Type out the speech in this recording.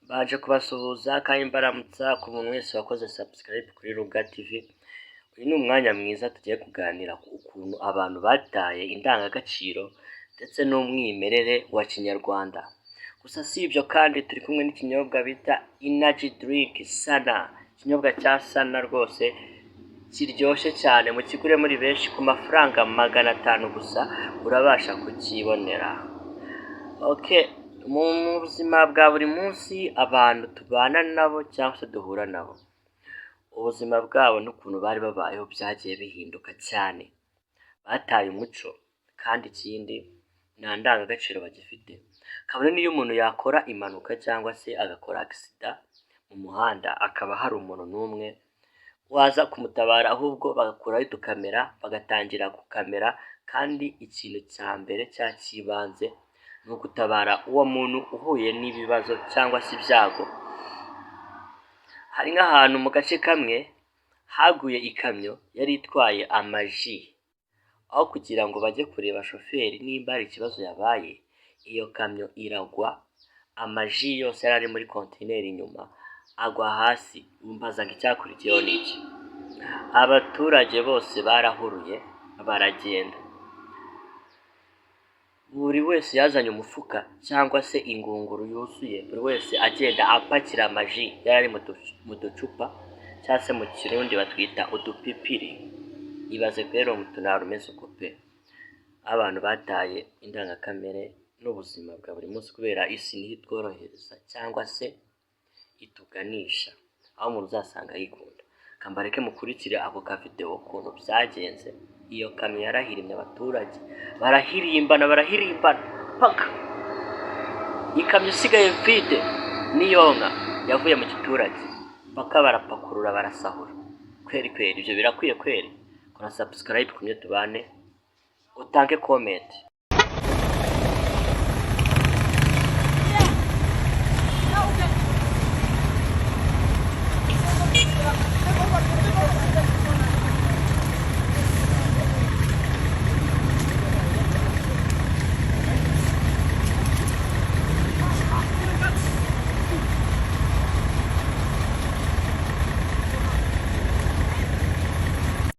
baje kubasuhuza kandi mbaramutsa ku muntu wese wakoze subscribe kuri Ruga TV. Uyu ni umwanya mwiza tugiye kuganira ku ukuntu abantu bataye indangagaciro ndetse n'umwimerere wa Kinyarwanda. Gusa si ibyo kandi turi kumwe n'ikinyobwa bita energy drink sana. Ikinyobwa cya sana rwose kiryoshye cyane, mukigure muri benshi ku mafaranga 500 gusa urabasha kukibonera. Okay, mu buzima bwa buri munsi abantu tubana nabo cyangwa se duhura nabo, ubuzima bwabo n'ukuntu bari babayeho byagiye bihinduka cyane. Bataye umuco kandi ikindi nta ndangagaciro bagifite. Kabone niyo umuntu yakora impanuka cyangwa se agakora accident mu muhanda, akaba hari umuntu n'umwe waza kumutabara, ahubwo bagakuraho udukamera bagatangira gukamera, kandi ikintu cya mbere cyakibanze ni ugutabara uwo muntu uhuye n'ibibazo cyangwa se ibyago. Hari nk'ahantu mu gace kamwe haguye ikamyo yari itwaye amaji, aho kugira ngo bajye kureba shoferi nimba hari ikibazo yabaye, iyo kamyo iragwa, amaji yose yari ari muri kontineri inyuma agwa hasi. Mbazaga icyakurikiyeho n'iki? Abaturage bose barahuruye baragenda, buri wese yazanye umufuka cyangwa se ingunguru yuzuye, buri wese agenda apakira amaji yari ari mu ducupa cyangwa se mu kirundi batwita udupipiri. Ibaze rero mu tunara umeze uko pe. Abantu bataye indangakamere n'ubuzima bwa buri munsi kubera isi niho itworohereza cyangwa se ituganisha aho umuntu uzasanga yikunda. Kambareke mukurikire ako ka video ukuntu byagenze. Iyo kamyo yarahirimye, abaturage barahirimbana paka ikamyo isigaye vide n'iyonka yavuye mu giturage, paka barapakurura barasahura. Kweri ibyo birakwiye kweri? Kora subscribe kumye tubane, utange comment.